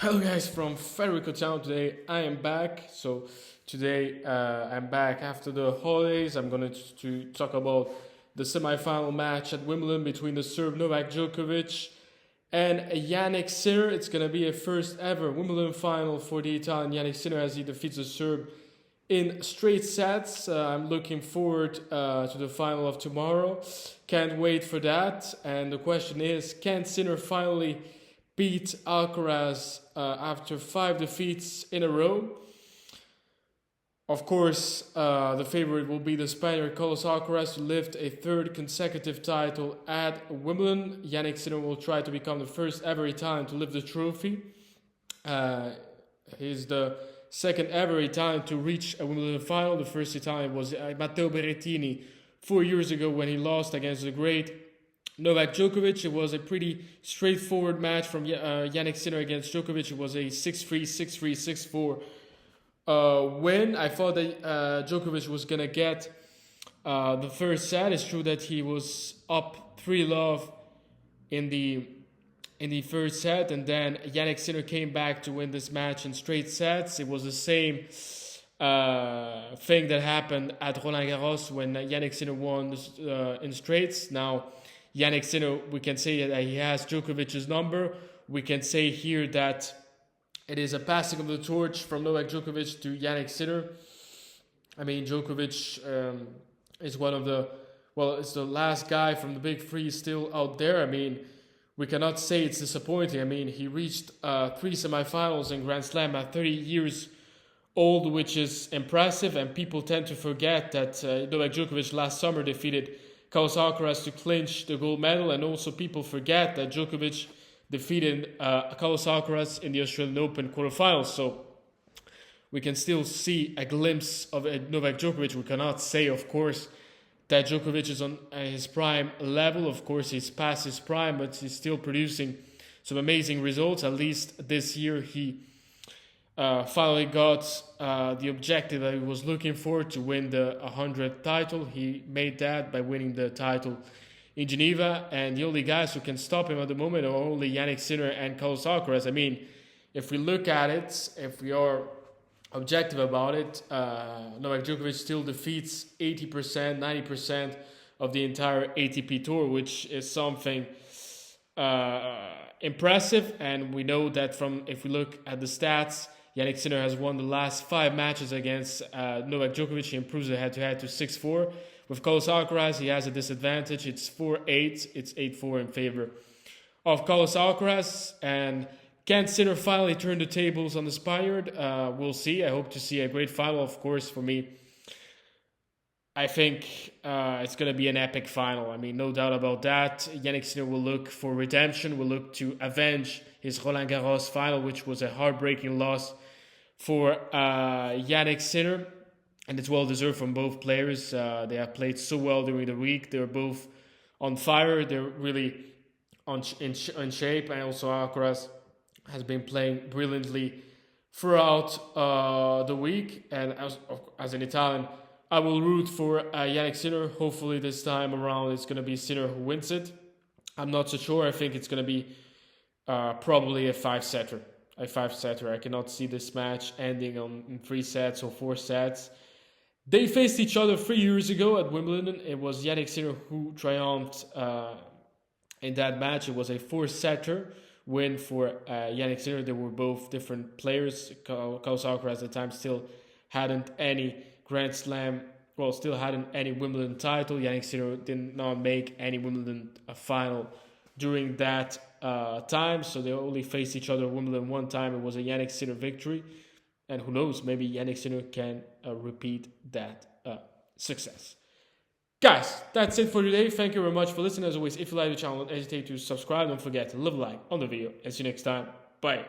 Hello guys from Federico Town. Today I am back. So today I'm back after the holidays. I'm going to talk about the semi-final match at Wimbledon between the Serb Novak Djokovic and Jannik Sinner. It's going to be a first ever Wimbledon final for the Italian Jannik Sinner as he defeats the Serb in straight sets. I'm looking forward to the final of tomorrow. Can't wait for that. And the question is, can Sinner finally beat Alcaraz after 5 defeats in a row? Of course, the favorite will be the Spaniard Carlos Alcaraz to lift a third consecutive title at Wimbledon. Jannik Sinner will try to become the first ever Italian to lift the trophy. He's the second ever Italian to reach a Wimbledon final. The first Italian was Matteo Berrettini 4 years ago when he lost against the great Novak Djokovic. It was a pretty straightforward match from Jannik Sinner against Djokovic. It was a 6-3, 6-3, 6-4 win. I thought that Djokovic was going to get the first set. It's true that he was up 3-love in the first set, and then Jannik Sinner came back to win this match in straight sets. It was the same thing that happened at Roland Garros when Jannik Sinner won in straights. Now, Jannik Sinner, we can say that he has Djokovic's number. We can say here that it is a passing of the torch from Novak Djokovic to Jannik Sinner. I mean, Djokovic is one of it's the last guy from the big three still out there. I mean, we cannot say it's disappointing. I mean, he reached 3 semifinals in Grand Slam at 30 years old, which is impressive, and people tend to forget that Novak Djokovic last summer defeated Carlos Alcaraz to clinch the gold medal, and also people forget that Djokovic defeated Carlos Alcaraz in the Australian Open quarterfinals. So we can still see a glimpse of Novak Djokovic. We cannot say, of course, that Djokovic is on his prime level. Of course, he's past his prime, but he's still producing some amazing results. At least this year, he finally got the objective that he was looking for, to win the 100th title. He made that by winning the title in Geneva, and the only guys who can stop him at the moment are only Jannik Sinner and Carlos Alcaraz. I mean, if we look at it, if we are objective about it, Novak Djokovic still defeats 80%, 90% of the entire ATP Tour, which is something impressive. And we know that if we look at the stats, Jannik Sinner has won the last 5 matches against Novak Djokovic. He improves the head-to-head to 6-4. With Carlos Alcaraz, he has a disadvantage. It's 4-8. It's 8-4 in favor of Carlos Alcaraz. And can Sinner finally turn the tables on the Spaniard? We'll see. I hope to see a great final, of course, for me. I think it's going to be an epic final. I mean, no doubt about that. Jannik Sinner will look for redemption, will look to avenge his Roland Garros final, which was a heartbreaking loss for Jannik Sinner. And it's well-deserved from both players. They have played so well during the week. They're both on fire. They're really in shape. And also Alcaraz has been playing brilliantly throughout the week. And as an Italian, I will root for Jannik Sinner. Hopefully this time around it's going to be Sinner who wins it. I'm not so sure. I think it's going to be probably a 5-setter. I cannot see this match ending in 3 sets or 4 sets. They faced each other 3 years ago at Wimbledon. It was Jannik Sinner who triumphed in that match. It was a 4-setter win for Jannik Sinner. They were both different players. Carlos Alcaraz at the time still hadn't any Grand Slam, still hadn't any Wimbledon title. Jannik Sinner did not make any Wimbledon final during that time, so they only faced each other at Wimbledon one time. It was a Jannik Sinner victory, and who knows, maybe Jannik Sinner can repeat that success. Guys, that's it for today. Thank you very much for listening. As always, if you like the channel, don't hesitate to subscribe. Don't forget to leave a like on the video. And see you next time. Bye.